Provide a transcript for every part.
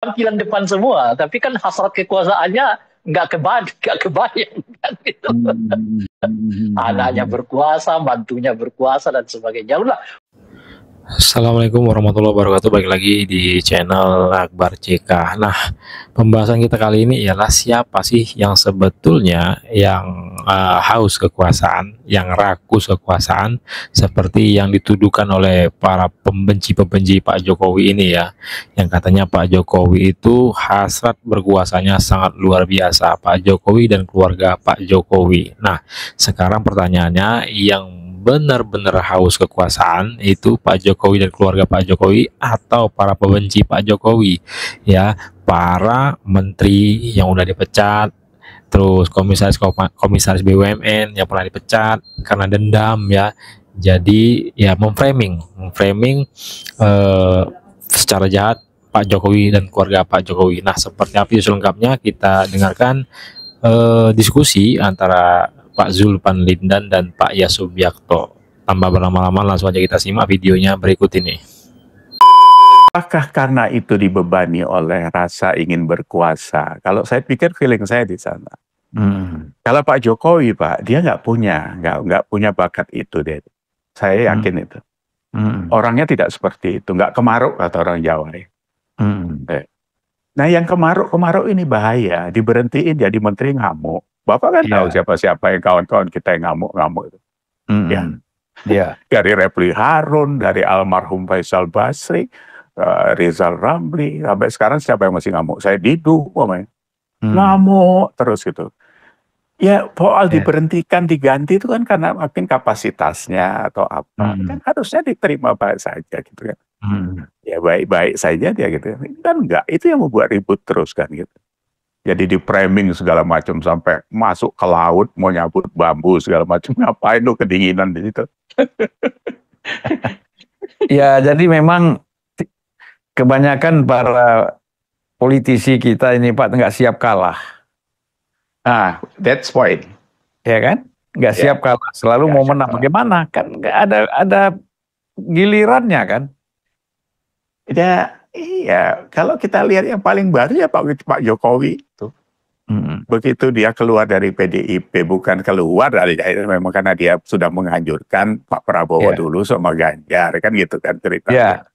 tampilan depan semua, tapi kan hasrat kekuasaannya nggak kebayang kan gitu. Anaknya berkuasa, mantunya berkuasa dan sebagainya. Udah. Assalamualaikum warahmatullahi wabarakatuh. Balik lagi di channel Akbar CK. Nah, pembahasan kita kali ini ialah siapa sih yang sebetulnya yang haus kekuasaan, yang rakus kekuasaan, seperti yang dituduhkan oleh para pembenci-pembenci Pak Jokowi ini ya, yang katanya Pak Jokowi itu hasrat berkuasanya sangat luar biasa, Pak Jokowi dan keluarga Pak Jokowi. Nah, sekarang pertanyaannya, yang benar-benar haus kekuasaan itu Pak Jokowi dan keluarga Pak Jokowi atau para pembenci Pak Jokowi ya, para menteri yang udah dipecat, terus komisaris BUMN yang pernah dipecat karena dendam ya. Jadi ya memframing secara jahat Pak Jokowi dan keluarga Pak Jokowi. Nah, seperti apa itu selengkapnya kita dengarkan diskusi antara Pak Zulpan Lindan dan Pak Yasubiakto. Tanpa berlama-lama, langsung aja kita simak videonya berikut ini. Apakah karena itu dibebani oleh rasa ingin berkuasa? Kalau saya pikir feeling saya di sana. Kalau Pak Jokowi, Pak, dia nggak punya bakat itu deh. Saya yakin itu. Orangnya tidak seperti itu, nggak kemaruk kata orang Jawa. Nah, yang kemaruk ini bahaya. Diberhentiin jadi menteri ngamuk. Bapak kan tahu siapa-siapa yang kawan-kawan kita yang ngamuk itu. Dari Refli Harun, dari almarhum Faisal Basri, Rizal Ramli, sampai sekarang siapa yang masih ngamuk? Saya Didu, ngamuk terus gitu. Ya, soal diberhentikan, diganti itu kan karena mungkin kapasitasnya atau apa. Kan harusnya diterima baik saja gitu kan. Ya baik-baik saja dia gitu. Ini kan enggak, itu yang membuat ribut terus kan gitu. Jadi di framing segala macam sampai masuk ke laut mau nyabut bambu segala macam, ngapain lu kedinginan di situ. Ya, jadi memang kebanyakan para politisi kita ini Pak nggak siap kalah. That's point. Ya kan? Nggak siap kalah, selalu mau menang. Bagaimana? Kan nggak ada gilirannya kan? Ya, iya. Kalau kita lihat yang paling baru ya Pak Jokowi itu. Begitu dia keluar dari PDIP, bukan keluar dari memang karena dia sudah menganjurkan Pak Prabowo dulu sama Ganjar, kan gitu kan ceritanya.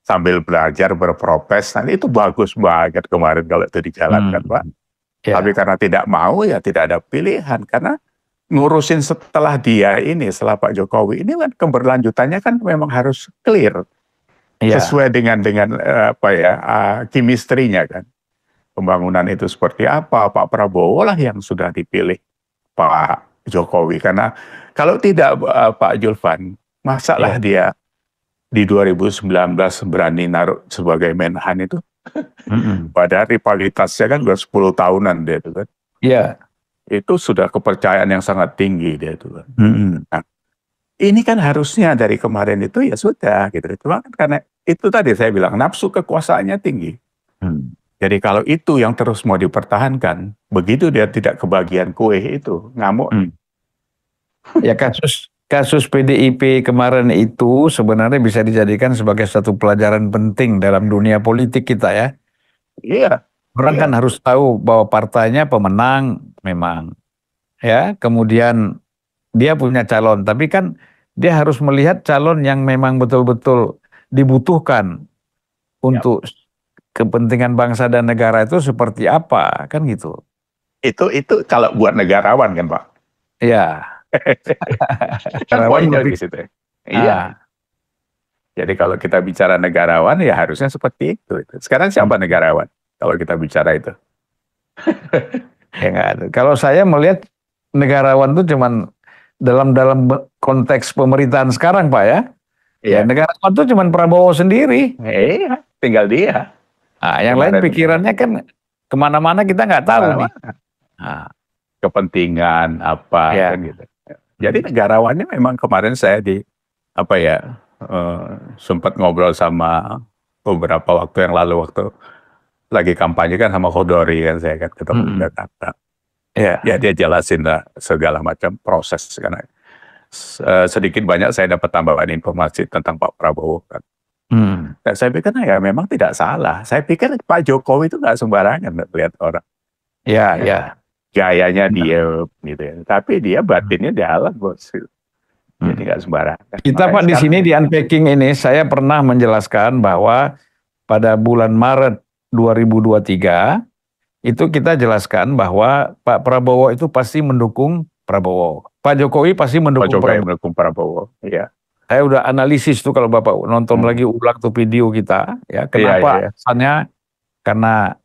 Sambil belajar berprofes, nanti itu bagus banget kemarin kalau itu dijalankan Pak. Tapi karena tidak mau ya tidak ada pilihan, karena ngurusin setelah dia ini, setelah Pak Jokowi ini kan keberlanjutannya kan memang harus clear. Sesuai dengan chemistry-nya kan. Pembangunan itu seperti apa, Pak Prabowo lah yang sudah dipilih Pak Jokowi. Karena kalau tidak Pak Julvan, masalah dia di 2019 berani naruh sebagai Menhan itu. Padahal rivalitasnya kan udah 10 tahunan dia itu kan. Itu sudah kepercayaan yang sangat tinggi dia itu kan. Nah, ini kan harusnya dari kemarin itu ya sudah gitu. Cuma kan karena itu tadi saya bilang nafsu kekuasaannya tinggi. Jadi kalau itu yang terus mau dipertahankan, begitu dia tidak kebagian kue itu ngamuk. Ya, kasus PDIP kemarin itu sebenarnya bisa dijadikan sebagai satu pelajaran penting dalam dunia politik kita ya. Orang kan harus tahu bahwa partainya pemenang memang. Ya, kemudian dia punya calon, tapi kan dia harus melihat calon yang memang betul-betul dibutuhkan untuk kepentingan bangsa dan negara itu seperti apa, kan gitu. Itu kalau buat negarawan kan Pak? Iya. Kan poinnya di situ. Iya. Jadi kalau kita bicara negarawan ya harusnya seperti itu. Sekarang siapa negarawan kalau kita bicara itu? Ya nggak ada. Kalau saya melihat negarawan itu cuman dalam konteks pemerintahan sekarang Pak ya. Ya negarawan itu cuman Prabowo sendiri. Tinggal dia. Yang lain pikirannya kan kemana-mana kita nggak tahu nih. Kepentingan apa kan gitu. Jadi negarawannya memang kemarin saya sempat ngobrol sama beberapa waktu yang lalu waktu lagi kampanye kan sama Khodori kan saya kan ketemu di Jakarta. Ya dia jelasin lah segala macam proses karena sedikit banyak saya dapat tambahan informasi tentang Pak Prabowo kan. Dan saya pikir ya memang tidak salah. Saya pikir Pak Jokowi itu nggak sembarangan lihat orang. Ya, ya. Gayanya dia gitu ya. Tapi dia batinnya jalan, bos. Jadi nggak sembarangan. Kita Pak di sini di Unpacking ini saya pernah menjelaskan bahwa pada bulan Maret 2023 itu kita jelaskan bahwa Pak Prabowo itu pasti mendukung Prabowo. Pak Jokowi pasti mendukung Prabowo. Iya. Saya udah analisis tuh kalau Bapak nonton lagi ulang tuh video kita ya. Kenapa? Alasannya karena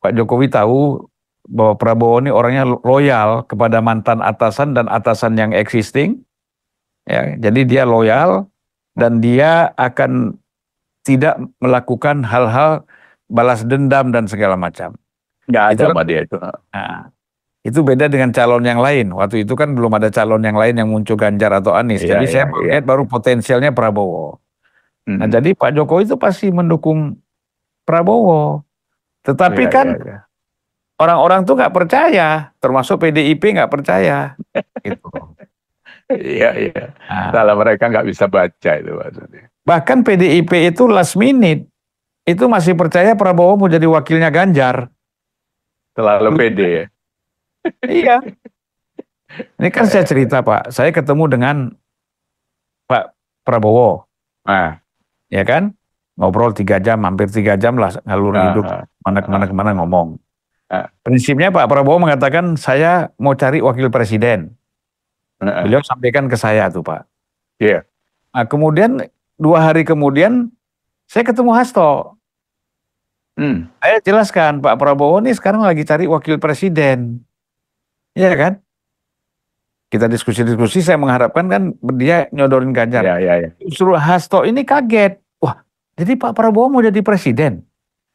Pak Jokowi tahu bahwa Prabowo ini orangnya loyal kepada mantan atasan dan atasan yang existing. Ya, jadi dia loyal dan dia akan tidak melakukan hal-hal balas dendam dan segala macam. Nggak ada sama dia itu. Nah, itu beda dengan calon yang lain. Waktu itu kan belum ada calon yang lain yang muncul Ganjar atau Anies. Jadi saya lihat baru potensialnya Prabowo. Nah, jadi Pak Jokowi itu pasti mendukung Prabowo. Tetapi orang-orang tuh nggak percaya, termasuk PDIP nggak percaya. Gitu. Iya. Salah mereka nggak bisa baca itu maksudnya. Bahkan PDIP itu last minute itu masih percaya Prabowo mau jadi wakilnya Ganjar. Terlalu pede ya. Iya. Ini kan saya cerita Pak, saya ketemu dengan Pak Prabowo. Ya kan? Ngobrol 3 jam, hampir 3 jam lah ngalur hidup kemana-kemana ngomong. Prinsipnya Pak Prabowo mengatakan saya mau cari wakil presiden. Beliau sampaikan ke saya tuh Pak. Iya. Nah, kemudian 2 hari kemudian saya ketemu Hasto. Saya jelaskan Pak Prabowo ini sekarang lagi cari wakil presiden. Iya kan? Kita diskusi-diskusi, saya mengharapkan kan dia nyodorin Ganjar. Iya. Justru Hasto ini kaget. Wah, jadi Pak Prabowo mau jadi presiden.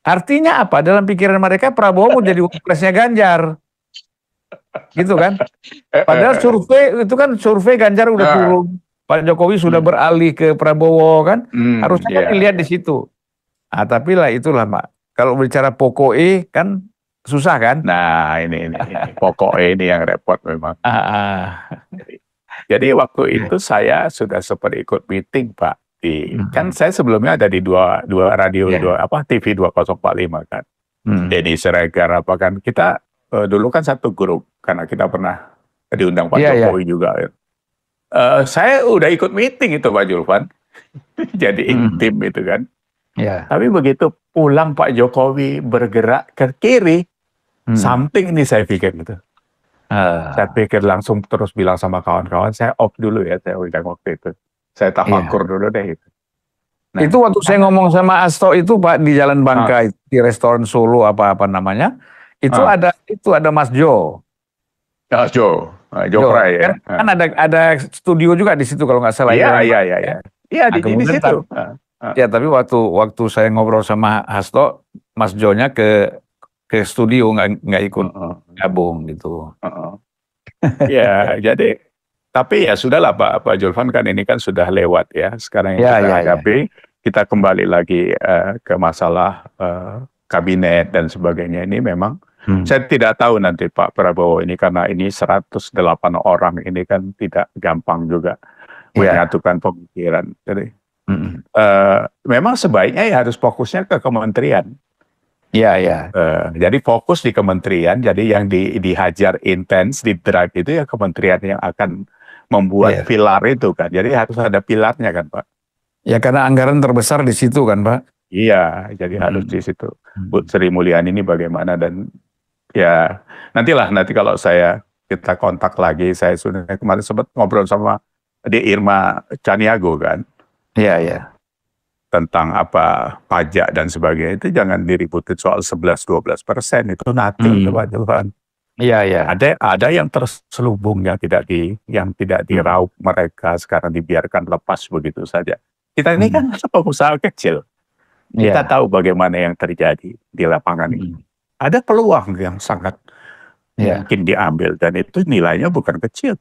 Artinya apa? Dalam pikiran mereka Prabowo mau jadi wakil presnya Ganjar. Gitu kan? Padahal survei itu kan survei Ganjar udah turun. Pak Jokowi sudah beralih ke Prabowo kan? Harusnya kan dilihat di situ. Nah, tapi lah itulah Pak. Kalau bicara pokoknya kan susah kan? Nah ini pokoknya ini yang repot memang. Jadi waktu itu saya sudah sempat ikut meeting Pak. Kan saya sebelumnya ada di dua radio, TV 2045 kan. Denny Siregar apa kan. Kita dulu kan satu grup. Karena kita pernah diundang Pak Jokowi juga. Saya udah ikut meeting itu Pak Julvan. Jadi intim itu kan. Tapi begitu pulang Pak Jokowi bergerak ke kiri, something ini saya pikir gitu. Saya pikir langsung terus bilang sama kawan-kawan, saya off dulu ya, saya udah waktu itu. Saya tafakur dulu deh itu. Nah, itu waktu saya ngomong sama Hasto itu Pak di Jalan Bangka di restoran Solo apa namanya, itu ada Mas Jo. Jo Pray ya. Kan ada studio juga di situ kalau nggak salah. Iya. Iya di situ. Ya tapi waktu saya ngobrol sama Hasto, Mas Jo-nya ke studio nggak ikut gabung gitu. Ya jadi tapi ya sudahlah Pak Julvan kan ini kan sudah lewat ya. Sekarang yang kita hadapi kita kembali lagi ke masalah kabinet dan sebagainya ini memang saya tidak tahu nanti Pak Prabowo ini karena ini 108 orang ini kan tidak gampang juga menyatukan pemikiran. Jadi memang sebaiknya ya harus fokusnya ke kementerian. Iya. Jadi fokus di kementerian. Jadi yang dihajar intens di drive itu ya kementerian yang akan membuat pilar itu kan. Jadi harus ada pilarnya kan Pak. Ya karena anggaran terbesar di situ kan Pak. Iya, jadi harus di situ. Bu Sri Mulyani ini bagaimana dan ya nanti kalau kita kontak lagi. Saya sudah kemarin sempat ngobrol sama Irma Caniago kan. Iya. Tentang apa pajak dan sebagainya itu jangan diributin soal 11-12% itu nanti Pak Julvan. Iya. Ada yang terselubung yang tidak diraup mereka sekarang dibiarkan lepas begitu saja. Kita ini kan pengusaha kecil. Kita tahu bagaimana yang terjadi di lapangan ini. Ada peluang yang sangat mungkin diambil dan itu nilainya bukan kecil,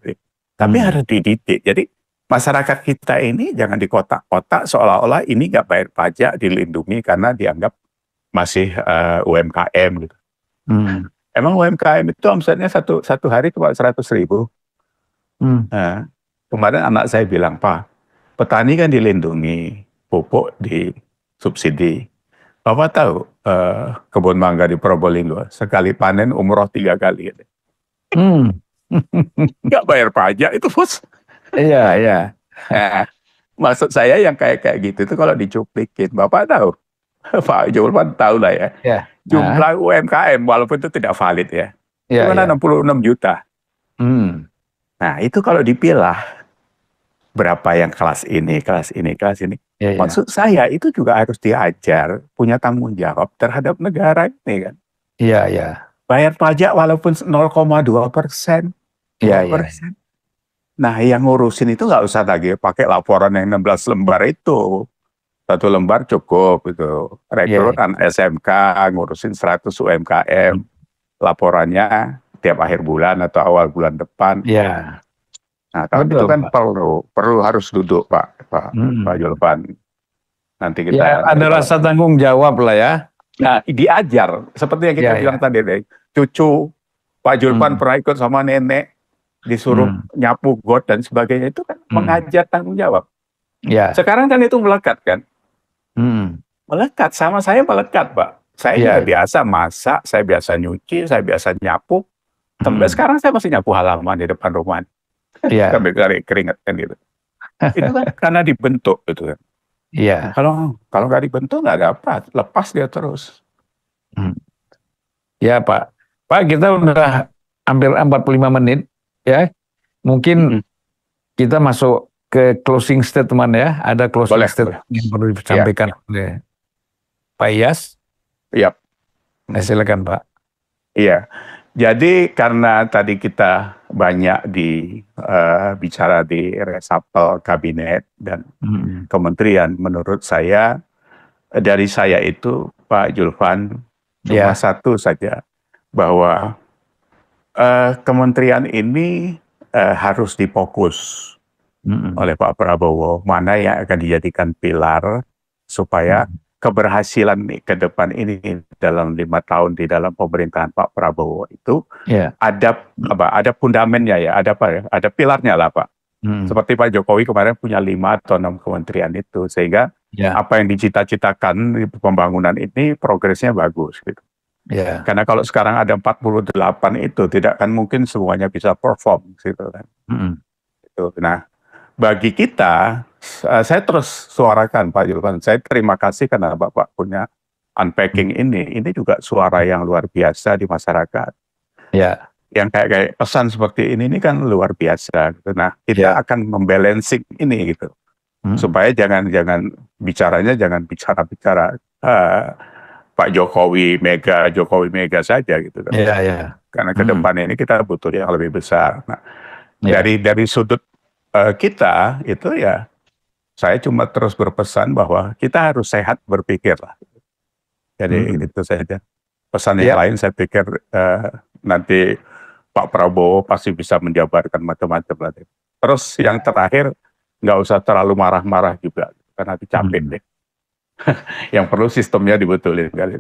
tapi harus dididik. Jadi masyarakat kita ini jangan di kotak-kotak seolah-olah ini nggak bayar pajak dilindungi karena dianggap masih UMKM gitu. Emang UMKM itu omsetnya satu hari cuma 100.000. Nah, kemarin anak saya bilang, Pak, petani kan dilindungi, pupuk disubsidi. Bapak tahu kebun mangga di Probolinggo sekali panen umroh 3 kali. Nggak bayar pajak itu, Bos. Iya, iya. Nah, maksud saya yang kayak gitu itu kalau dicuplikin, Bapak tahu, Pak Julpan tahu lah ya, Ya. jumlah UMKM walaupun itu tidak valid ya, Ya, cuma ya. 66 juta. Nah itu kalau dipilah berapa yang kelas ini, kelas ini, kelas ini. Ya, ya. Maksud saya itu juga harus diajar punya tanggung jawab terhadap negara ini kan. Iya, iya. Bayar pajak walaupun 0,2%. Iya, 2%. Nah, yang ngurusin itu nggak usah lagi pakai laporan yang 16 lembar itu. 1 lembar cukup itu. Rekrutan SMK ngurusin 100 UMKM. Laporannya tiap akhir bulan atau awal bulan depan. Iya. Nah, tapi itu kan perlu harus duduk Pak Julpan. Nanti kita ya, ada rasa tanggung jawab lah ya. Nah, diajar seperti yang kita bilang tadi deh. Cucu Pak Julpan pernah ikut sama nenek disuruh nyapu got dan sebagainya, itu kan mengajar tanggung jawab. Ya. Sekarang kan itu melekat kan? Melekat, sama saya melekat Pak. Saya biasa masak, saya biasa nyuci, saya biasa nyapu. Sampai sekarang saya masih nyapu halaman di depan rumah. Sampai keringat kan gitu. Itu kan karena dibentuk gitu kan. Iya. Kalau nggak dibentuk nggak dapat, lepas dia terus. Ya Pak. Pak, kita udah hampir 45 menit. Ya, mungkin kita masuk ke closing statement ya. Ada closing statement yang perlu disampaikan oleh Pak Iyas. Iya. Nah, silakan Pak. Iya. Jadi karena tadi kita banyak bicara di resapel kabinet dan kementerian, menurut saya dari saya itu Pak Julpan cuma satu saja, bahwa kementerian ini harus difokus oleh Pak Prabowo, mana yang akan dijadikan pilar supaya keberhasilan ke depan ini dalam 5 tahun di dalam pemerintahan Pak Prabowo itu ada fundamennya ya, ada pilarnya lah Pak. Seperti Pak Jokowi kemarin punya 5 atau 6 kementerian itu, sehingga apa yang dicita-citakan di pembangunan ini progresnya bagus gitu. Karena kalau sekarang ada 48 itu tidak akan mungkin semuanya bisa perform gitu kan. Nah, bagi kita, saya terus suarakan Pak Julpan, saya terima kasih karena Bapak punya unpacking ini juga suara yang luar biasa di masyarakat. Yang kayak pesan seperti ini kan luar biasa gitu. Nah, kita akan membalancing ini gitu. Supaya jangan bicaranya jangan bicara Pak Jokowi Mega saja gitu kan. Karena ke depan ini kita butuh yang lebih besar. Nah, dari sudut kita itu ya, saya cuma terus berpesan bahwa kita harus sehat berpikir lah. Jadi itu saja. Pesan yang lain saya pikir nanti Pak Prabowo pasti bisa menjabarkan macam-macam lah. Terus yang terakhir, nggak usah terlalu marah-marah juga, karena capek deh. Yang perlu sistemnya dibetulin kali.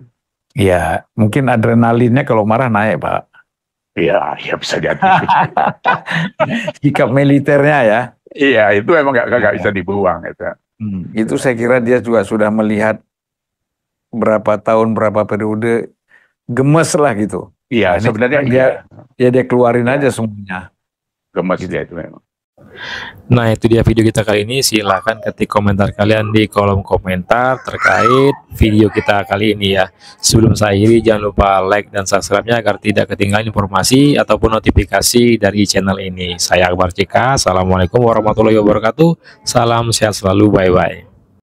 Iya, mungkin adrenalinnya kalau marah naik Pak. Iya, ya bisa jadi. Sikap militernya ya. Iya, itu emang nggak bisa dibuang itu. Itu saya kira dia juga sudah melihat berapa tahun, berapa periode gemes lah gitu. Iya, sebenarnya dia keluarin aja semuanya. Gemes dia itu memang. Nah, itu dia video kita kali ini. Silahkan ketik komentar kalian di kolom komentar terkait video kita kali ini ya. Sebelum saya akhiri, jangan lupa like dan subscribe-nya agar tidak ketinggalan informasi ataupun notifikasi dari channel ini. Saya Akbar CK. Assalamualaikum warahmatullahi wabarakatuh. Salam sehat selalu. Bye-bye.